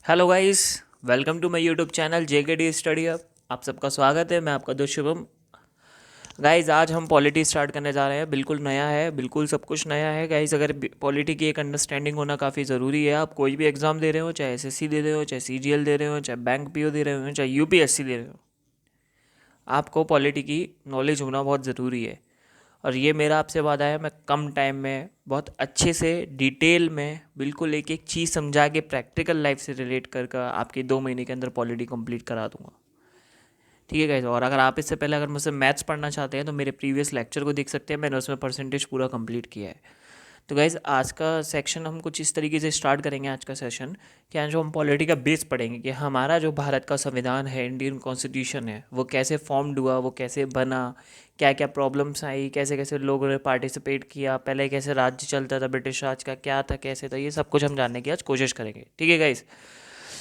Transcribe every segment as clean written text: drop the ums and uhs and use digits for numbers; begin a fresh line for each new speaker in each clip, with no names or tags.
Hello guys, welcome to my YouTube channel JKD study hub. आप सबका स्वागत है। मैं आपका दोस्त शुभम। गाइस, आज हम पॉलिटी स्टार्ट करने जा रहे हैं। बिल्कुल नया है, बिल्कुल सब कुछ नया है गाइस। अगर पॉलिटी की एक अंडरस्टैंडिंग होना काफ़ी ज़रूरी है। आप कोई भी एग्ज़ाम दे रहे हो, चाहे एसएससी दे रहे हो, चाहे सीजीएल दे रहे हो, चाहे बैंक पीओ दे रहे हो, चाहे यूपीएससी दे रहे हो, आपको पॉलिटी की नॉलेज होना बहुत ज़रूरी है। और ये मेरा आपसे वादा है, मैं कम टाइम में बहुत अच्छे से डिटेल में बिल्कुल एक एक चीज़ समझा के प्रैक्टिकल लाइफ से रिलेट कर आपके 2 महीने के अंदर पॉलिटी कंप्लीट करा दूंगा। ठीक है गाइस। और अगर आप इससे पहले अगर मुझसे मैथ्स पढ़ना चाहते हैं तो मेरे प्रीवियस लेक्चर को देख सकते हैं, मैंने उसमें परसेंटेज पूरा कंप्लीट किया है। तो गाइज़, आज का सेक्शन हम कुछ इस तरीके से स्टार्ट करेंगे। आज का सेशन क्या, जो हम पॉलिटी का बेस पढ़ेंगे कि हमारा जो भारत का संविधान है, इंडियन कॉन्स्टिट्यूशन है, वो कैसे फॉर्म्ड हुआ, वो कैसे बना, क्या क्या प्रॉब्लम्स आई, कैसे कैसे लोगों ने पार्टिसिपेट किया, पहले कैसे राज्य चलता था, ब्रिटिश राज का क्या था, कैसे था, ये सब कुछ हम जानने की आज कोशिश करेंगे। ठीक है गाइज़।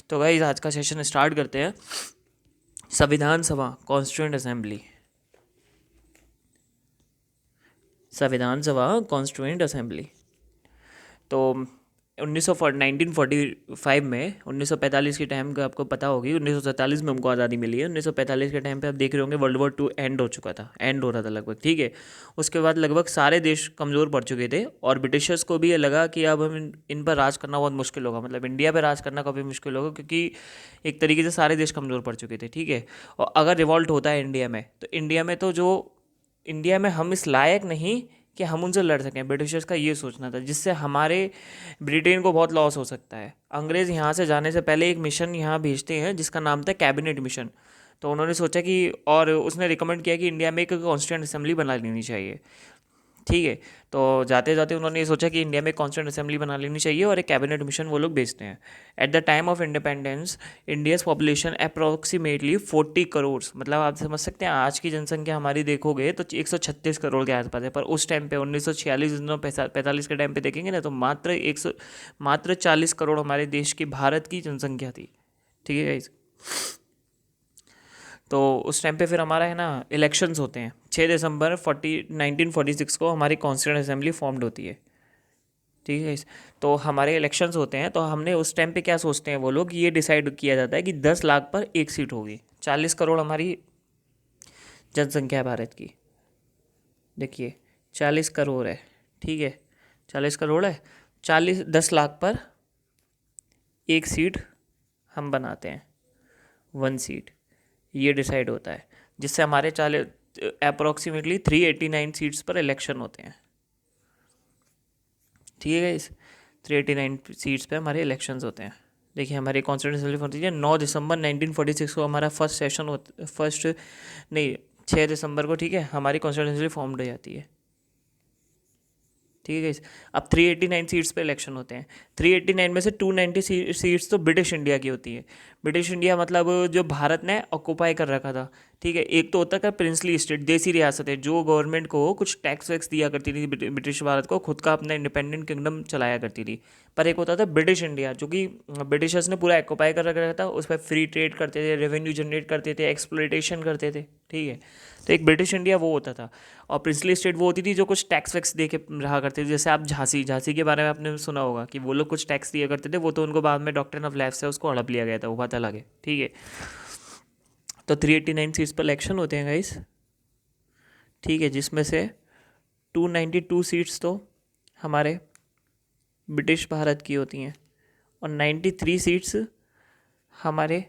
तो गाइज़, आज का सेशन स्टार्ट करते हैं। संविधान सभा, कॉन्स्टिट्यूएंट असेंबली। संविधान सभा, कॉन्स्टिट्यूएंट असेंबली। तो 1945 में, 1945 के टाइम का आपको पता होगी, 1947 में हमको आज़ादी मिली है। 1945 के टाइम पे आप देख रहे होंगे वर्ल्ड वॉर टू एंड हो चुका था, एंड हो रहा था लगभग। ठीक है। उसके बाद लगभग सारे देश कमज़ोर पड़ चुके थे और ब्रिटिशर्स को भी ये लगा कि अब हम इन पर राज करना बहुत मुश्किल होगा, मतलब इंडिया पर राज करना काफ़ी मुश्किल होगा, क्योंकि एक तरीके से सारे देश कमज़ोर पड़ चुके थे। ठीक है। और अगर रिवॉल्ट होता है इंडिया में, तो इंडिया में हम इस लायक नहीं कि हम उनसे लड़ सकें। ब्रिटिशर्स का ये सोचना था, जिससे हमारे ब्रिटेन को बहुत लॉस हो सकता है। अंग्रेज़ यहाँ से जाने से पहले एक मिशन यहाँ भेजते हैं जिसका नाम था कैबिनेट मिशन। तो उन्होंने सोचा कि, और उसने रिकमेंड किया कि इंडिया में एक कॉन्स्टिट्यूंट असेंबली बना लेनी चाहिए। ठीक है। तो जाते जाते उन्होंने ये सोचा कि इंडिया में कॉन्स्टिट्यूंट असेंबली बना लेनी चाहिए और एक कैबिनेट मिशन वो लोग भेजते हैं। At the time of independence, India's population approximately 40 crore, मतलब आप समझ सकते हैं आज की जनसंख्या हमारी देखोगे तो 136 करोड़ के आसपास है। पर उस टाइम पे 1946 1945 के टाइम पे देखेंगे ना, तो मात्र 40 करोड़ हमारे देश की, भारत की जनसंख्या थी। ठीक है गाइस। तो उस टाइम पे फिर हमारा है ना, इलेक्शंस होते हैं। 6 दिसंबर 1946 को हमारी कॉन्स्टिट्यूंट असेंबली फॉर्म्ड होती है। ठीक है guys? तो हमारे इलेक्शंस होते हैं, तो हमने उस टाइम पे क्या सोचते हैं वो लोग, ये डिसाइड किया जाता है कि 10 लाख पर एक सीट होगी। 40 करोड़ हमारी जनसंख्या है भारत की। देखिए, 40 करोड़ है। ठीक है। 40 करोड़ है। 10 लाख पर एक सीट हम बनाते हैं, 1 सीट। ये डिसाइड होता है, जिससे हमारे 40 अप्रोक्सीमेटली 389 सीट्स पर इलेक्शन होते हैं। ठीक है इस 389 सीट्स पे हमारे इलेक्शंस होते हैं। देखिए, हमारी कॉन्स्टिट्यूंट असेंबली होती है 9 दिसंबर 1946 को, हमारा फर्स्ट सेशन फर्स्ट नहीं, 6 दिसंबर को। ठीक है, हमारी कॉन्स्टिट्यूंट असेंबली फॉर्म्ड हो जाती है। ठीक है गाइस। अब 389 सीट्स पे इलेक्शन होते हैं। 389 में से 290 सीट्स तो ब्रिटिश इंडिया की होती है। ब्रिटिश इंडिया मतलब जो भारत ने ऑक्यूपाई कर रखा था। ठीक है। एक तो होता था प्रिंसली स्टेट, देसी रियासतें, जो गवर्नमेंट को कुछ टैक्स वैक्स दिया करती थी, ब्रिटिश भारत को खुद का अपना इंडिपेंडेंट किंगडम चलाया करती थी। पर एक होता था ब्रिटिश इंडिया, जो कि ब्रिटिशर्स ने पूरा ऑक्यूपाई कर रखा था। उस पर फ्री ट्रेड करते थे, रेवेन्यू जनरेट करते थे, एक्सप्लोइटेशन करते थे। ठीक है। तो एक ब्रिटिश इंडिया वो होता था। और प्रिंसली स्टेट वो होती थी जो कुछ टैक्स वैक्स दे के रहा करते थे। जैसे आप झांसी झांसी के बारे में आपने सुना होगा कि वो लोग कुछ टैक्स दिया करते थे, वो तो उनको बाद में डॉक्ट्रिन ऑफ लैप्स से उसको हड़प लिया गया था, वो बात अलग है। ठीक है। तो 389 सीट्स पर इलेक्शन होते हैं गाइस। ठीक है। जिसमें से 292 सीट्स तो हमारे ब्रिटिश भारत की होती हैं और 93 सीट्स हमारे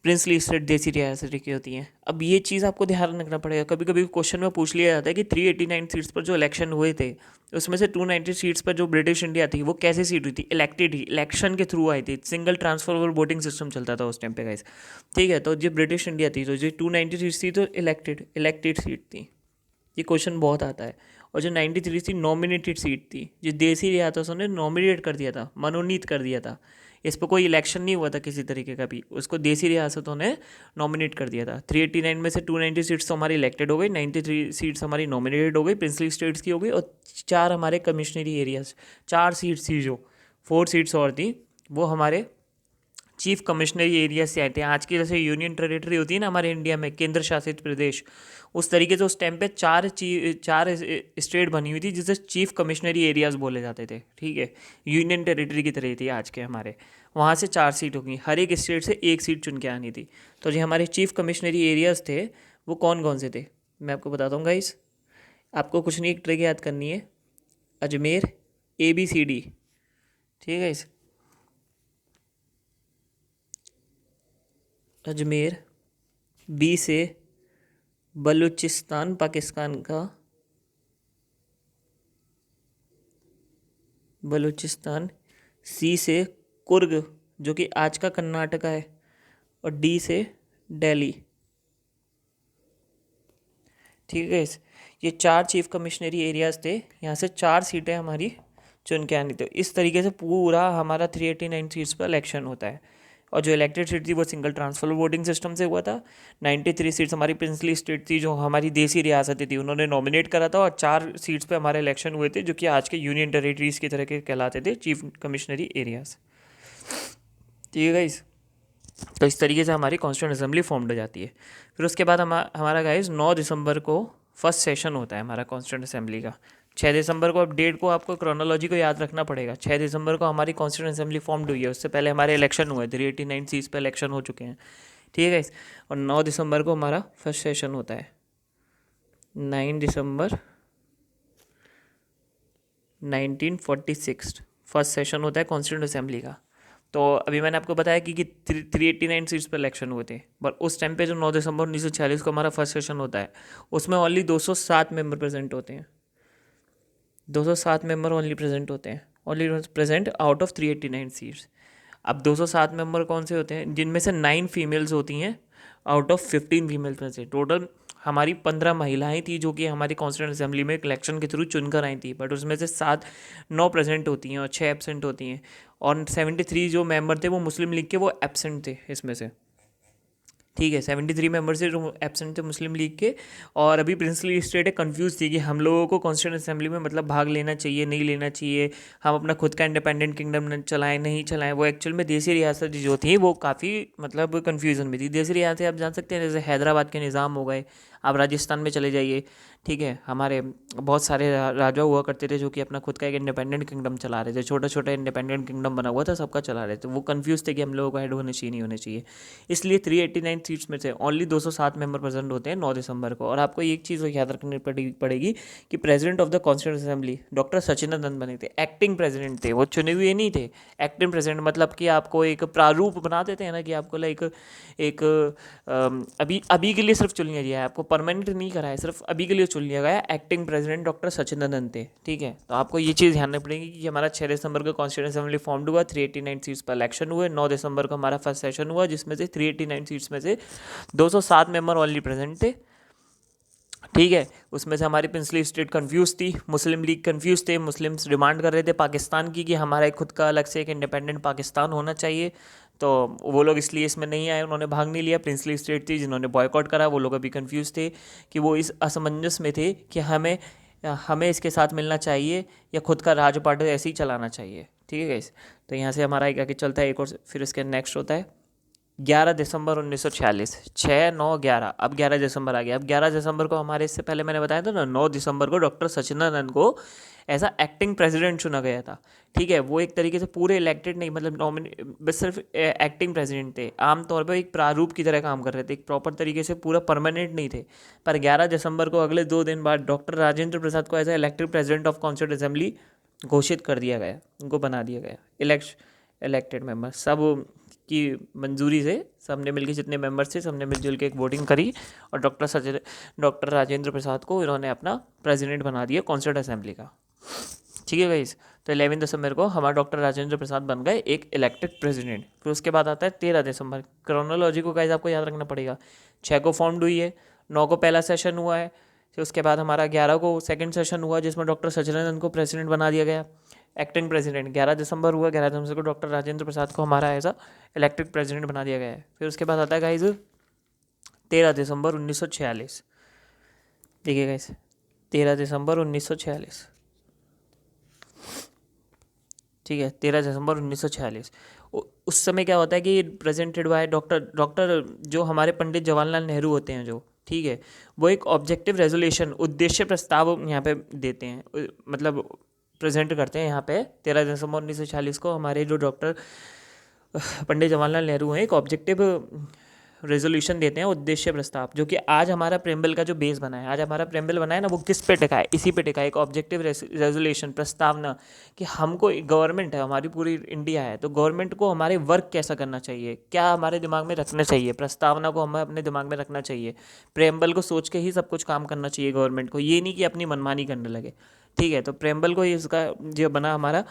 प्रिंसली स्टेट, देसी रियासत की होती हैं। अब ये चीज़ आपको ध्यान रखना पड़ेगा। कभी कभी क्वेश्चन में पूछ लिया जाता है कि 389 सीट्स पर जो इलेक्शन हुए थे, उसमें से 290 सीट्स पर जो ब्रिटिश इंडिया थी, वो कैसे सीट हुई थी? इलेक्टेड ही, इलेक्शन के थ्रू आई थी। सिंगल ट्रांसफर वोटिंग सिस्टम चलता था उस टाइम पे गाइस। ठीक है। तो जो ब्रिटिश इंडिया थी, तो जो 290 सीट्स थी, तो इलेक्टेड सीट थी। ये क्वेश्चन बहुत आता है। और जो 93 थी, नॉमिनेटेड सीट थी, जो देसी रियासतों ने नॉमिनेट कर दिया था, मनोनीत कर दिया था। इस पर कोई इलेक्शन नहीं हुआ था किसी तरीके का भी, उसको देसी रियासतों ने नॉमिनेट कर दिया था। 389 में से 290 सीट्स तो हमारी इलेक्टेड हो गई, 93 सीट्स हमारी नॉमिनेटेड हो गई, प्रिंसली स्टेट्स की हो गई, और 4 हमारे कमिश्नरी एरियाज, 4 सीट्स थी, जो 4 सीट्स और थी वो हमारे चीफ कमिश्नरी एरिया से आए थे। आज की जैसे यूनियन टेरिटरी होती है ना हमारे इंडिया में, केंद्र शासित प्रदेश, उस तरीके से उस टाइम पे चार स्टेट बनी हुई थी जिसे चीफ कमिश्नरी एरियाज बोले जाते थे, ठीक है। यूनियन टेरिटरी की तरह थी आज के हमारे। वहाँ से 4 सीट होंगी, हर एक स्टेट से 1 सीट चुन के आनी थी। तो जो हमारे चीफ कमिश्नरी एरियाज थे वो कौन कौन से थे, मैं आपको बताता हूँ गाइस। आपको कुछ नहीं, एक ट्रिक याद करनी है। अजमेर, ABCD, ठीक है गाइस। अजमेर, बी से बलूचिस्तान पाकिस्तान का, बलूचिस्तान, सी से कुर्ग जो कि आज का कर्नाटका है, और डी से दिल्ली, ठीक है। ये 4 चीफ कमिश्नरी एरियाज थे, यहाँ से 4 सीटें हमारी चुन के आनी थी। इस तरीके से पूरा हमारा 389 सीट्स पर इलेक्शन होता है। और जो इलेक्टेड सीट थी वो सिंगल ट्रांसफर वोटिंग सिस्टम से हुआ था। 93 सीट्स हमारी प्रिंसली स्टेट थी, जो हमारी देसी रियासतें थी, उन्होंने नॉमिनेट करा था, और 4 सीट्स पे हमारे इलेक्शन हुए थे जो कि आज के यूनियन टेरिटरीज की तरह के कहलाते थे, चीफ कमिश्नरी एरियाज, ठीक है गाइस। तो इस तरीके से हमारी कॉन्स्टिट्यूंट असेंबली फॉर्म्ड हो जाती है। फिर उसके बाद हमारा गाइस 9 दिसंबर को फर्स्ट सेशन होता है हमारा कॉन्स्टिट्यूंट असेंबली का। 6 दिसंबर को, अब डेट को आपको क्रोनोलॉजी को याद रखना पड़ेगा। 6 दिसंबर को हमारी कॉन्स्टिट्यूंट असेंबली फॉर्म्ड हुई है, उससे पहले हमारे इलेक्शन हुए, 389 सीट्स पर इलेक्शन हो चुके हैं, ठीक है गाइस। और 9 दिसंबर को हमारा फर्स्ट सेशन होता है। 9 दिसंबर 1946 फर्स्ट सेशन होता है कॉन्स्टिट्यूंट असेंबली का। तो अभी मैंने आपको बताया कि 389 सीट्स पर इलेक्शन हुए थे, पर उस टाइम पे जो 9 दिसंबर 1946 को हमारा फर्स्ट सेशन होता है, उसमें ओनली 207 मेंबर प्रेजेंट होते हैं। 207 मेंबर ओनली प्रेजेंट होते हैं, only present out of 389 seats. अब 207 मेंबर कौन से होते हैं, जिनमें से 9 फीमेल्स होती हैं out of 15 female present. Total हमारी 15 महिलाएं थी जो कि हमारी कॉन्स्टिट्यूंट असेंबली में इलेक्शन के थ्रू चुनकर आई थी, बट उसमें से 9 प्रेजेंट होती हैं और 6 एब्सेंट होती हैं। और 73 जो मेंबर थे वो मुस्लिम लीग के, वो एब्सेंट थे इसमें से, ठीक है। 73 मेंबर्स थे जो एब्सेंट थे मुस्लिम लीग के। और अभी प्रिंसली स्टेट है कन्फ्यूज थी कि हम लोगों को कॉन्स्टिट्यूंट असेंबली में मतलब भाग लेना चाहिए, नहीं लेना चाहिए, हम अपना खुद का इंडिपेंडेंट किंगडम चलाएं, नहीं चलाएं। वो एक्चुअल में देसी रियासत जो थी वो काफ़ी मतलब कन्फ्यूजन में थी। देसी रियासतें आप जान सकते हैं, जैसे हैदराबाद के निज़ाम हो गए, आप राजस्थान में चले जाइए, ठीक है। हमारे बहुत सारे राजा हुआ करते थे जो कि अपना खुद का एक इंडिपेंडेंट किंगडम चला रहे थे, छोटा छोटा इंडिपेंडेंट किंगडम बना हुआ था, सबका चला रहे थे। वो कंफ्यूज थे कि हम लोगों को ऐड होने चाहिए, नहीं होने चाहिए। इसलिए 389 सीट्स में से ओनली 207 मेंबर प्रेजेंट होते हैं 9 दिसंबर को। और आपको एक चीज़ याद रखनी पड़ेगी कि president of the constituent assembly doctor Sachidanand बने थे, एक्टिंग प्रेसिडेंट थे, वो चुने हुए नहीं थे। एक्टिंग प्रेसिडेंट मतलब कि आपको एक प्रारूप बना देते हैं ना, कि आपको लाइक एक अभी अभी के लिए सिर्फ चुन लिया गया है, आपको परमानेंट नहीं करा है, सिर्फ अभी के लिए चुन लिया गया है। एक्टिंग प्रेसिडेंट डॉक्टर सचिदानंद थे, ठीक है। तो आपको ये चीज़ ध्यान रखनी पड़ेगी कि हमारा 6 दिसंबर को कॉन्स्टिट्यूंट असेंबली फॉर्म्ड हुआ, 389 सीट्स पर इलेक्शन हुए। 9 दिसंबर को हमारा फर्स्ट सेशन हुआ, जिसमें से 389 सीट्स में से 207 मेंबर ओनली प्रेजेंट थे, ठीक है। उसमें से हमारी प्रिंसली स्टेट कंफ्यूज थी, मुस्लिम लीग कंफ्यूज थे, मुस्लिम्स डिमांड कर रहे थे पाकिस्तान की कि हमारा एक खुद का अलग से एक इंडिपेंडेंट पाकिस्तान होना चाहिए। तो वो लोग इसलिए इसमें नहीं आए, उन्होंने भाग नहीं लिया। प्रिंसली स्टेट थी जिन्होंने बॉयकॉट करा, वो लोग अभी कंफ्यूज थे कि वो इस असमंजस में थे कि हमें हमें इसके साथ मिलना चाहिए या खुद का राजपाट ऐसे ही चलाना चाहिए, ठीक है गाइस। तो यहाँ से हमारा एक आगे चलता है एक और, फिर इसके नेक्स्ट होता है 11 दिसंबर 1946, 6, 9, 11, अब 11 दिसंबर आ गया। अब 11 दिसंबर को हमारे, इससे पहले मैंने बताया था ना, 9 दिसंबर को डॉक्टर सचिदानंद को ऐसा एक्टिंग प्रेसिडेंट चुना गया था, ठीक है। वो एक तरीके से पूरे इलेक्टेड नहीं, मतलब नॉमिनेट, बस सिर्फ एक्टिंग प्रेसिडेंट थे। आमतौर पर एक प्रारूप की तरह काम कर रहे थे, एक प्रॉपर तरीके से पूरा परमानेंट नहीं थे। पर 11 दिसंबर को अगले 2 दिन बाद डॉक्टर राजेंद्र प्रसाद को as elected president of constituent assembly घोषित कर दिया गया, उनको बना दिया गया इलेक्टेड मेंबर। सब की मंजूरी से सबने मिलकर, जितने मेंबर्स थे सबने मिलजुल के एक वोटिंग करी, और डॉक्टर राजेंद्र प्रसाद को इन्होंने अपना प्रेसिडेंट बना दिया कॉन्स्टिट्यूंट असेंबली का, ठीक है गाइस। तो 11 दिसंबर को हमारा डॉक्टर राजेंद्र प्रसाद बन गए एक इलेक्टेड प्रेसिडेंट। फिर उसके बाद आता है 13 दिसंबर। क्रोनोलॉजी को गाइस आपको याद रखना पड़ेगा। 6 को फॉर्म्ड हुई है, 9 को पहला सेशन हुआ है, फिर उसके बाद हमारा 11 को सेकंड सेशन हुआ जिसमें डॉक्टर सचिदानंद को प्रेसिडेंट बना दिया गया। एक्टिंग प्रेसिडेंट 11 दिसंबर हुआ, 11 दिसंबर को डॉक्टर राजेंद्र प्रसाद को हमारा ऐसा इलेक्टेड प्रेसिडेंट बना दिया गया है। फिर उसके बाद आता है गाइस 13 दिसंबर 1946। देखिए गाइस 13 दिसंबर 1946, ठीक है, 13 दिसंबर 1946। उस समय क्या होता है कि प्रेजेंटेड बाय डॉक्टर जो हमारे पंडित जवाहरलाल नेहरू होते हैं जो, ठीक है, वो एक ऑब्जेक्टिव रेजोल्यूशन उद्देश्य प्रस्ताव यहाँ पे देते हैं, मतलब प्रेजेंट करते हैं यहाँ पे 13 दिसंबर 1946 को हमारे जो डॉक्टर पंडित जवाहरलाल नेहरू हैं, एक ऑब्जेक्टिव रेजोल्यूशन देते हैं, उद्देश्य प्रस्ताव, जो कि आज हमारा प्रेम्बल का जो बेस बना है, आज हमारा प्रेम्बल बना है ना, वो किस पे टिका है, इसी पे टिका है, एक ऑब्जेक्टिव रेजोल्यूशन प्रस्तावना, कि हमको गवर्नमेंट है, हमारी पूरी इंडिया है, तो गवर्नमेंट को हमारे वर्क कैसा करना चाहिए, क्या हमारे दिमाग में रखना चाहिए, प्रस्तावना को हमें अपने दिमाग में रखना चाहिए, प्रेम्बल को सोच के ही सब कुछ काम करना चाहिए गवर्नमेंट को, ये नहीं कि अपनी मनमानी करने लगे। ठीक है, तो प्रेम्बल को इसका जो बना हमारा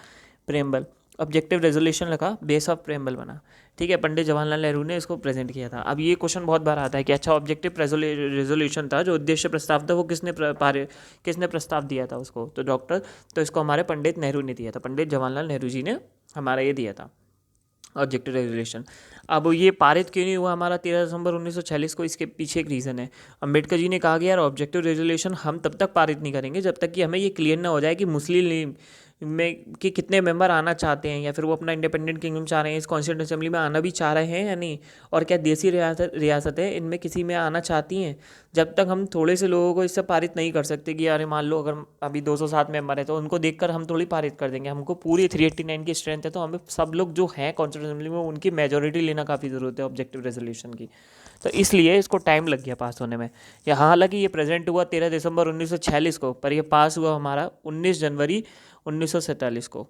प्रेम्बल, ऑब्जेक्टिव रेजोल्यूशन लिखा, बेस ऑफ प्रेम्बल बना। ठीक है, पंडित जवाहरलाल नेहरू ने इसको प्रेजेंट किया था। अब ये क्वेश्चन बहुत बार आता है कि अच्छा ऑब्जेक्टिव रेजोल्यूशन था, जो उद्देश्य प्रस्ताव था, वो किसने प्रस्ताव दिया था उसको, तो इसको हमारे पंडित नेहरू ने दिया था, पंडित जवाहरलाल नेहरू जी ने हमारा ये दिया था ऑब्जेक्टिव रेजोल्यूशन। अब ये पारित क्यों नहीं हुआ हमारा 13 दिसंबर 1946 को, इसके पीछे एक रीज़न है। अम्बेडकर जी ने कहा कि यार ऑब्जेक्टिव रेजोल्यूशन हम तब तक पारित नहीं करेंगे जब तक कि हमें ये क्लियर ना हो जाए कि मुस्लिम लीग में कि कितने मेंबर आना चाहते हैं, या फिर वो अपना इंडिपेंडेंट किंगडम चाह रहे हैं, इस कॉन्स्टिट्यूंट असेंबली में आना भी चाह रहे हैं या नहीं, और क्या देसी रियासतें इनमें किसी में आना चाहती हैं। जब तक हम थोड़े से लोगों को इससे पारित नहीं कर सकते कि यार मान लो अगर अभी 207 मेंबर है तो उनको देखकर हम थोड़ी पारित कर देंगे, हमको पूरी 389 की स्ट्रेंथ है, तो हमें सब लोग जो हैं कॉन्स्टिट्यूंट असेंबली में उनकी मेजोरिटी लेना काफ़ी ज़रूरत है ऑब्जेक्टिव रेजोल्यूशन की। तो इसलिए इसको टाइम लग गया पास होने में। या हालांकि ये प्रेजेंट हुआ 13 दिसंबर 1946 को, पर ये पास हुआ हमारा 19 जनवरी 1947 को।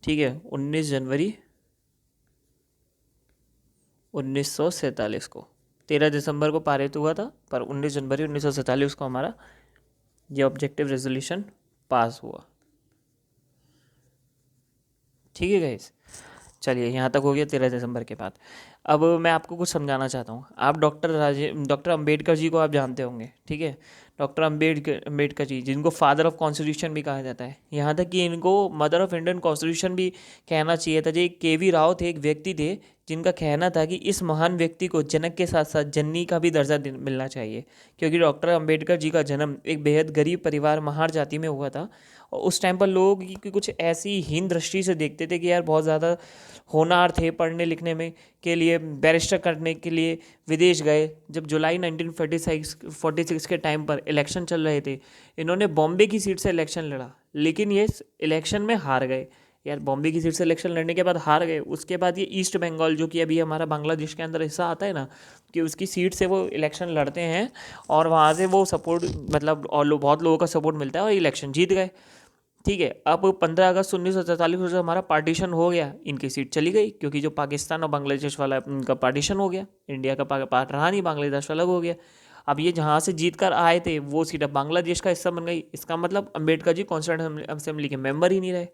ठीक है, 19 जनवरी 1947 को, 13 दिसंबर को पारित हुआ था, पर 19 जनवरी 1947 को हमारा ये ऑब्जेक्टिव रेजोल्यूशन पास हुआ। ठीक है गाइस, चलिए यहाँ तक हो गया 13 दिसंबर के बाद। अब मैं आपको कुछ समझाना चाहता हूँ। आप डॉक्टर अम्बेडकर जी को आप जानते होंगे, ठीक है, डॉक्टर अम्बेडकर जी, जिनको फादर ऑफ कॉन्स्टिट्यूशन भी कहा जाता है, यहाँ तक कि इनको मदर ऑफ इंडियन कॉन्स्टिट्यूशन भी कहना चाहिए था। जी केवी राव थे, एक व्यक्ति थे जिनका कहना था कि इस महान व्यक्ति को जनक के साथ साथ जननी का भी दर्जा मिलना चाहिए, क्योंकि डॉक्टर अम्बेडकर जी का जन्म एक बेहद गरीब परिवार महार जाति में हुआ था। और उस टाइम पर लोग कुछ ऐसी हीन दृष्टि से देखते थे कि यार बहुत ज़्यादा होनहार थे, पढ़ने लिखने में के लिए, बैरिस्टर करने के लिए विदेश गए। जब जुलाई 1946 के टाइम पर इलेक्शन चल रहे थे, इन्होंने बॉम्बे की सीट से इलेक्शन लड़ा, लेकिन ये इलेक्शन में हार गए। यार बॉम्बे की सीट से इलेक्शन लड़ने के बाद हार गए, उसके बाद ये ईस्ट बंगाल, जो कि अभी हमारा बांग्लादेश के अंदर हिस्सा आता है ना, कि उसकी सीट से वो इलेक्शन लड़ते हैं और वहाँ से वो सपोर्ट, मतलब और बहुत लोगों का सपोर्ट मिलता है और इलेक्शन जीत गए। ठीक है, अब 15 अगस्त 1947 को जो हमारा पार्टीशन हो गया, इनकी सीट चली गई, क्योंकि जो पाकिस्तान और बांग्लादेश वाला उनका पार्टीशन हो गया, इंडिया का पार्ट रहा नहीं, बांग्लादेश अलग हो गया। अब ये जहाँ से जीत कर आए थे वो सीट अब बांग्लादेश का हिस्सा बन गई। इसका मतलब अम्बेडकर जी कॉन्स्टिट्यूंट असेंबली के मेंबर ही नहीं रहे।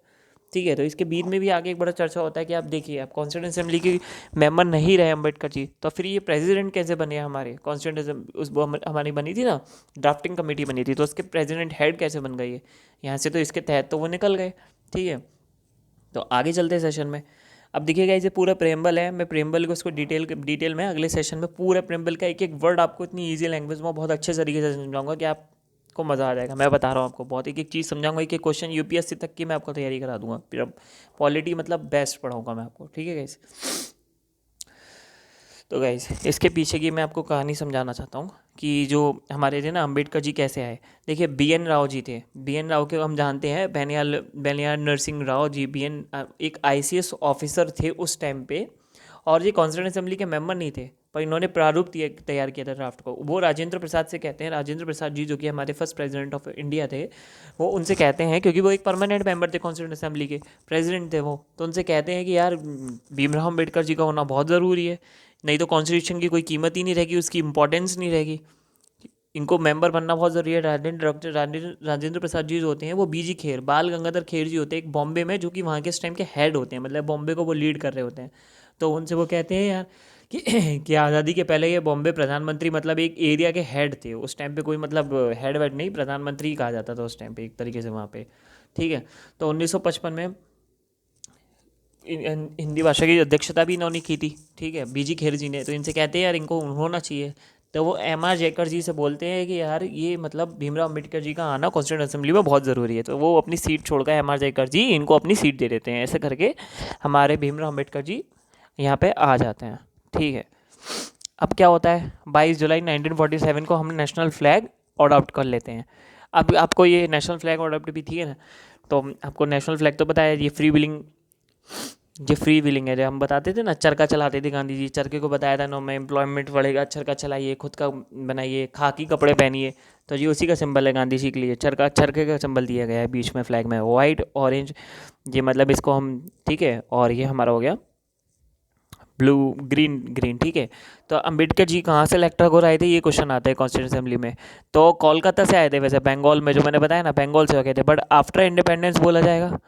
ठीक है, तो इसके बीच में भी आगे एक बड़ा चर्चा होता है कि आप देखिए, आप कॉन्स्टिट्यूंट असेंबली के मेंबर नहीं रहे अम्बेडकर जी, तो फिर ये प्रेसिडेंट कैसे बने हमारे कॉन्स्टिट्यूंट, उस वो हमारी बनी थी ना, ड्राफ्टिंग कमेटी बनी थी, तो उसके प्रेसिडेंट हेड कैसे बन गए यहाँ से, तो इसके तहत तो वो निकल गए। ठीक है, तो आगे चलते हैं सेशन में। अब देखिएगा, इसे पूरा प्रेम्बल है, मैं प्रेम्बल को इसको डिटेल में अगले सेशन में पूरा प्रेम्बल का एक एक वर्ड आपको इतनी ईजी लैंग्वेज में बहुत अच्छे तरीके से समझाऊंगा कि आपको मज़ा आ जाएगा। मैं बता रहा हूँ आपको, बहुत एक एक चीज़ समझाऊंगा, एक एक क्वेश्चन यूपीएससी तक की मैं आपको तैयारी करा दूंगा। फिर अब पॉलिटी मतलब बेस्ट पढ़ाऊंगा मैं आपको। ठीक है गाइस, तो गाइस इसके पीछे की मैं आपको कहानी समझाना चाहता हूँ कि जो हमारे थे ना अम्बेडकर जी कैसे आए। देखिए बी.एन. राव जी थे, बी.एन. राव के हम जानते हैं, बेनियाल नरसिंह राव जी, बी.एन. एक आईसीएस ऑफिसर थे उस टाइम पे, और ये कॉन्स्टिट्यूंट असेंबली के मेंबर नहीं थे, पर इन्होंने प्रारूप तैयार किया था ड्राफ्ट को। वो राजेंद्र प्रसाद से कहते हैं, राजेंद्र प्रसाद जी जो कि हमारे फर्स्ट प्रेसिडेंट ऑफ इंडिया थे, वो उनसे कहते हैं, क्योंकि वो एक परमानेंट मेंबर थे कॉन्स्टिट्यूंट असेंबली के, प्रेसिडेंट थे वो, तो उनसे कहते हैं कि यार भीमराव अम्बेडकर जी का होना बहुत ज़रूरी है, नहीं तो कॉन्स्टिट्यूशन की कोई कीमत ही नहीं रहेगी, उसकी इंपॉर्टेंस नहीं रहेगी, इनको मेंबर बनना बहुत ज़रूरी है। राजेंद्र प्रसाद जी जो होते हैं वो बीजी खेर, बाल गंगाधर खेर जी होते हैं एक बॉम्बे में, जो कि वहाँ के इस टाइम के हेड होते हैं, मतलब बॉम्बे को वो लीड कर रहे होते हैं। तो उनसे वो कहते हैं यार कि कि आज़ादी के पहले ये बॉम्बे प्रधानमंत्री मतलब एक एरिया के हेड थे उस टाइम पे, कोई मतलब हेड वेड नहीं, प्रधानमंत्री ही कहा जाता था उस टाइम पे एक तरीके से वहाँ पे। ठीक है, तो 1955 में हिंदी भाषा की अध्यक्षता भी इन्होंने की थी। ठीक है, बीजी खेर जी ने, तो इनसे कहते हैं यार इनको होना चाहिए, तो वो M.R. जयकर जी से बोलते हैं कि यार ये मतलब भीमराव अम्बेडकर जी का आना कॉन्स्टिट्यूंट असेंबली में बहुत ज़रूरी है, तो वो अपनी सीट छोड़कर M.R. जयकर जी इनको अपनी सीट दे देते हैं। ऐसे करके हमारे भीमराव अम्बेडकर जी यहाँ पे आ जाते हैं। ठीक है, अब क्या होता है, 22 जुलाई 1947 को हम नेशनल फ्लैग अडॉप्ट कर लेते हैं। अब आपको ये नेशनल फ्लैग अडॉप्ट भी थी है ना, तो आपको नेशनल फ्लैग तो पता है, ये फ्री व्हीलिंग है। जो हम बताते थे ना, चरखा चलाते थे गांधी जी, चरखे को बताया था नो में एम्प्लॉयमेंट बढ़ेगा, चरखा चलाइए, खुद का बनाइए, खाकी कपड़े पहनिए। तो ये उसी का सिंबल है गांधी जी के लिए, चरखा, चरखे का सिंबल दिया गया है बीच में फ्लैग में, वाइट ऑरेंज, ये मतलब इसको हम, ठीक है, और ये हमारा हो गया ब्लू ग्रीन ग्रीन। ठीक है, तो अंबेडकर जी कहाँ से इलेक्टर हो रहे थे, ये क्वेश्चन आता है कॉन्स्टिट्यूंट असेंबली में। तो कोलकाता से आए थे, वैसे बंगाल में, जो मैंने बताया ना, बंगाल से हो गए थे, बट आफ्टर इंडिपेंडेंस बोला जाएगा।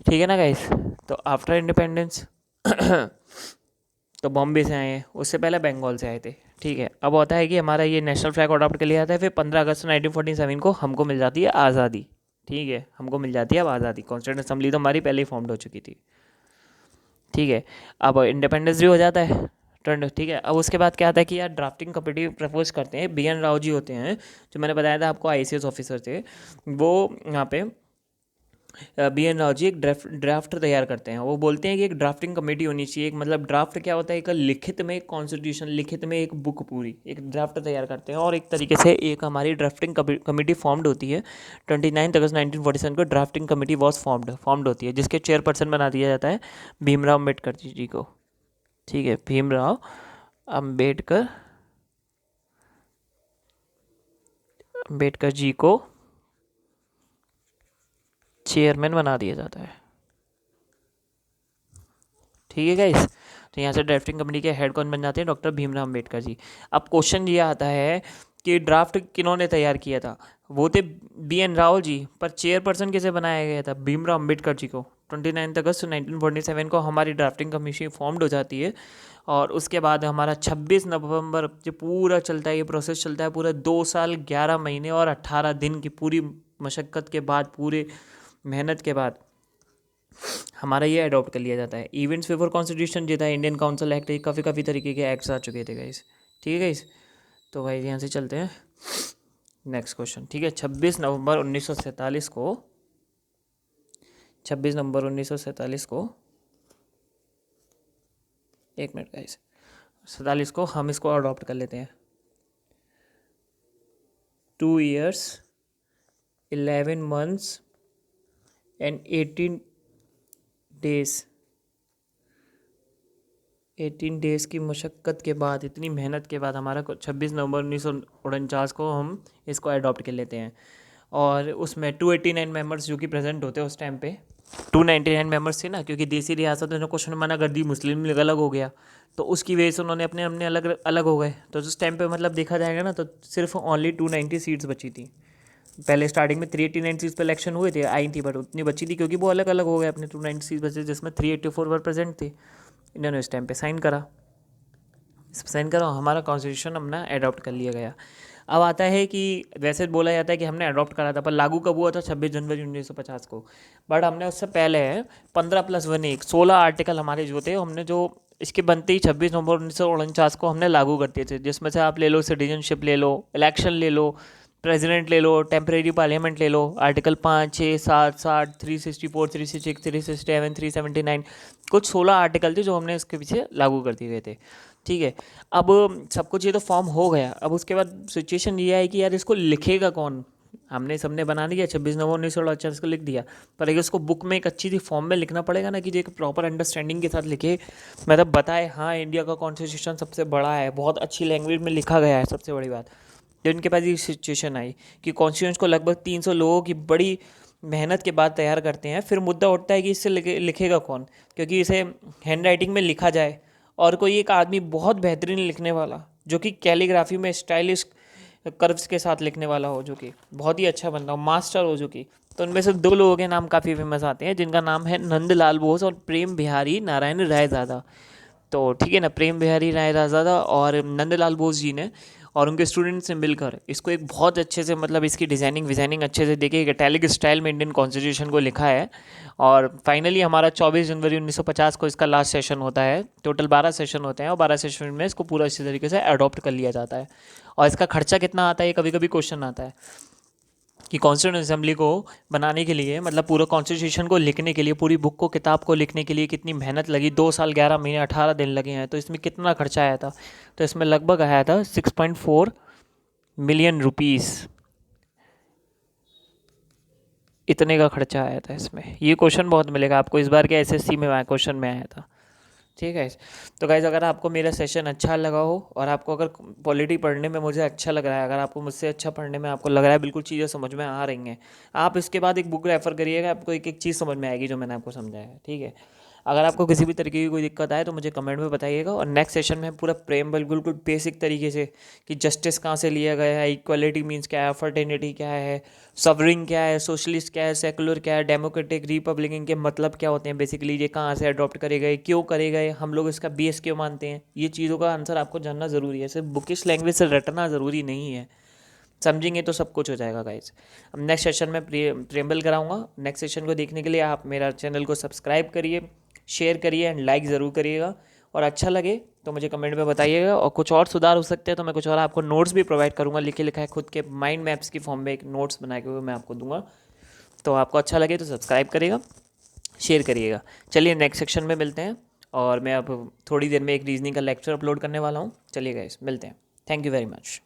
ठीक है ना गाइस, तो आफ्टर इंडिपेंडेंस तो बॉम्बे से आए हैं, उससे पहले बंगाल से आए थे। ठीक है, अब होता है कि हमारा ये नेशनल फ्लैग अडॉप्ट कर लिया जाता है, फिर 15 अगस्त 1947 को हमको मिल जाती है आज़ादी। ठीक है, हमको मिल जाती है अब आज़ादी, कॉन्स्टिट्यूंट असेंबली तो हमारी पहले ही फॉर्म्ड हो चुकी थी। ठीक है, अब इंडिपेंडेंस भी हो जाता है टर्न। ठीक है, अब उसके बाद क्या आता है कि यार ड्राफ्टिंग कमेटी प्रपोज करते हैं, B.N. राव जी होते हैं, जो मैंने बताया था आपको ICS ऑफिसर थे, वो यहाँ पे B.N. राव जी एक ड्राफ्ट तैयार करते हैं। वो बोलते हैं कि एक ड्राफ्टिंग कमेटी होनी चाहिए, एक मतलब ड्राफ्ट क्या होता है, एक लिखित में एक कॉन्स्टिट्यूशन, लिखित में एक बुक, पूरी एक ड्राफ्ट तैयार करते हैं, और एक तरीके से एक हमारी ड्राफ्टिंग कमेटी फॉर्म्ड होती है। 29 अगस्त 1947 को ड्राफ्टिंग कमेटी वॉज फॉर्म्ड होती है, जिसके चेयरपर्सन बना दिया जाता है भीमराव अम्बेडकर जी को। ठीक है, भीमराव अम्बेडकर अम्बेडकर जी को चेयरमैन बना दिया जाता है। ठीक है गाइस, तो यहाँ से ड्राफ्टिंग कमेटी के हेड कौन बन जाते हैं, डॉक्टर भीमराव अम्बेडकर जी। अब क्वेश्चन ये आता है कि ड्राफ्ट किन्होंने तैयार किया था, वो थे B.N. राव जी, पर चेयरपर्सन किसे बनाया गया था, भीमराव अम्बेडकर जी को। 29 अगस्त 1947 को हमारी ड्राफ्टिंग कमेटी फॉर्म्ड हो जाती है, और उसके बाद हमारा 26 नवंबर, जो पूरा चलता है, ये प्रोसेस चलता है पूरा 2 साल 11 महीने और 18 दिन की पूरी मशक्क़त के बाद, पूरे मेहनत के बाद हमारा ये अडॉप्ट कर लिया जाता है। इवेंट्स बिफोर कॉन्स्टिट्यूशन जो था, इंडियन काउंसिल एक्ट, काफ़ी तरीके के एक्ट्स आ चुके थे गाइस। ठीक है गाइस, तो भाई यहाँ से चलते हैं नेक्स्ट क्वेश्चन। ठीक है, 26 नवंबर 1947 को 26 नवंबर 1947 को, एक मिनट गाइस, 47 को हम इसको अडॉप्ट कर लेते हैं। 2 years 11 months and 18 days 18 days की मशक्क़त के बाद, इतनी मेहनत के बाद, हमारा 26 नवंबर 1949 को हम इसको अडॉप्ट कर लेते हैं। और उसमें 289 मेंबर्स जो कि प्रेजेंट होते हैं उस टाइम पे, 299 मेंबर्स थे ना, क्योंकि देसी रियासतों ने क्वेश्चन मना कर दी, मुस्लिम लीग अलग हो गया, तो उसकी वजह से उन्होंने अपने अपने अलग अलग हो गए। तो उस टाइम पे मतलब देखा जाएगा ना, तो सिर्फ ओनली 290 सीट्स बची थी। पहले स्टार्टिंग में 389 सीट्स पे इलेक्शन हुए थे, आई थी, बट उतनी बची थी क्योंकि वो अलग अलग हो गए, अपने 290 सीट्स बचे, जिसमें 384 वर प्रेजेंट थे। इन्होंने इस टाइम पे साइन करा, इस पर साइन करा, हमारा कॉन्स्टिट्यूशन अपना अडॉप्ट कर लिया गया। अब आता है कि वैसे बोला जाता है कि हमने अडॉप्ट करा था, पर लागू कब हुआ था, 26 जनवरी 1950 को, बट हमने उससे पहले 15+1 16 आर्टिकल हमारे जो थे, हमने जो इसके बनते ही 26 नवंबर 1949 को हमने लागू कर दिए थे, जिसमें से आप ले लो सिटीजनशिप ले लो, इलेक्शन ले लो, प्रेसिडेंट ले लो, टेम्परेरी पार्लियामेंट ले लो, आर्टिकल 5, 6, 7, 60, 364, 366, 367, 379, कुछ 16 आर्टिकल थे जो हमने इसके पीछे लागू कर दिए गए थे। ठीक है, अब सब कुछ ये तो फॉर्म हो गया, अब उसके बाद सिचुएशन ये है कि यार इसको लिखेगा कौन। हमने सबने बना दिया, 26 नवंबर 1949 को लिख दिया, पर अगर उसको बुक में एक अच्छी सी फॉर्म में लिखना पड़ेगा ना, कि जो एक प्रॉपर अंडरस्टैंडिंग के साथ लिखे, मतलब बताए हाँ इंडिया का कॉन्स्टिट्यूशन सबसे बड़ा है, बहुत अच्छी लैंग्वेज में लिखा गया है, सबसे बड़ी बात। तो इनके पास ये सिचुएशन आई कि कॉन्स्टिट्यूशन को लगभग 300 लोगों की बड़ी मेहनत के बाद तैयार करते हैं। फिर मुद्दा उठता है कि इससे लिखेगा कौन, क्योंकि इसे हैंड राइटिंग में लिखा जाए, और कोई एक आदमी बहुत बेहतरीन लिखने वाला, जो कि कैलीग्राफी में स्टाइलिश कर्व्स के साथ लिखने वाला हो, जो कि बहुत ही अच्छा बंदा हो, मास्टर हो जो कि। तो उनमें से 2 लोगों के नाम काफ़ी फेमस आते हैं, जिनका नाम है नंदलाल बोस और प्रेम बिहारी नारायण रायज़ादा। तो ठीक है ना, प्रेम बिहारी रायज़ादा और नंदलाल बोस जी ने और उनके स्टूडेंट्स से मिलकर इसको एक बहुत अच्छे से मतलब इसकी डिज़ाइनिंग अच्छे से देखिए, एक इटैलिक स्टाइल में इंडियन कॉन्स्टिट्यूशन को लिखा है। और फाइनली हमारा 24 जनवरी 1950 को इसका लास्ट सेशन होता है। टोटल 12 सेशन होते हैं और 12 सेशन में इसको पूरा अच्छी तरीके से अडॉप्ट कर लिया जाता है। और इसका खर्चा कितना आता है, ये कभी कभी क्वेश्चन आता है कि कॉन्स्टिट्यूंट असेंबली को बनाने के लिए, मतलब पूरा कॉन्स्टिट्यूशन को लिखने के लिए, पूरी बुक को, किताब को लिखने के लिए कितनी मेहनत लगी, 2 साल 11 महीने 18 दिन लगे हैं, तो इसमें कितना खर्चा आया था। तो इसमें लगभग आया था 6.4 मिलियन रुपीज़, इतने का खर्चा आया था इसमें। ये क्वेश्चन बहुत मिलेगा आपको, इस बार के एसएससी में आया, क्वेश्चन में आया था। ठीक है। तो गाइज़, अगर आपको मेरा सेशन अच्छा लगा हो और आपको अगर पॉलिटी पढ़ने में मुझे अच्छा लग रहा है, अगर आपको मुझसे अच्छा पढ़ने में आपको लग रहा है, बिल्कुल चीज़ें समझ में आ रही हैं, आप इसके बाद एक बुक रेफ़र करिएगा, आपको एक एक चीज़ समझ में आएगी जो मैंने आपको समझाया है। ठीक है। अगर आपको किसी भी तरीके की कोई दिक्कत आए तो मुझे कमेंट में बताइएगा, और नेक्स्ट सेशन में पूरा बिल्कुल बेसिक तरीके से कि जस्टिस कहाँ से लिया गया है, इक्वलिटी मीन्स क्या है, फर्टेनिटी क्या है, सवरिंग क्या है, सोशलिस्ट क्या है, सेकुलर क्या है, डेमोक्रेटिक, रिपब्लिकन के मतलब क्या होते हैं, बेसिकली ये कहाँ से अडॉप्ट करे गए, क्यों करे गए, हम लोग इसका बेस क्यों मानते हैं, ये चीज़ों का आंसर आपको जानना ज़रूरी है। सिर्फ बुकिश लैंग्वेज से रटना ज़रूरी नहीं है, समझेंगे तो सब कुछ हो जाएगा गाइज। अब नेक्स्ट सेशन में प्रेम्बल कराऊंगा। नेक्स्ट सेशन को देखने के लिए आप मेरा चैनल को सब्सक्राइब करिए, शेयर करिए एंड लाइक ज़रूर करिएगा, और अच्छा लगे तो मुझे कमेंट में बताइएगा, और कुछ और सुधार हो सकते हैं तो मैं कुछ और आपको नोट्स भी प्रोवाइड करूँगा, लिखे लिखा है खुद के माइंड मैप्स की फॉर्म में एक नोट्स बना के मैं आपको दूंगा। तो आपको अच्छा लगे तो सब्सक्राइब करिएगा, शेयर करिएगा। चलिए नेक्स्ट सेक्शन में मिलते हैं, और मैं अब थोड़ी देर में एक रीजनिंग का लेक्चर अपलोड करने वाला हूँ। चलिए गाइस, मिलते हैं। Thank you very much.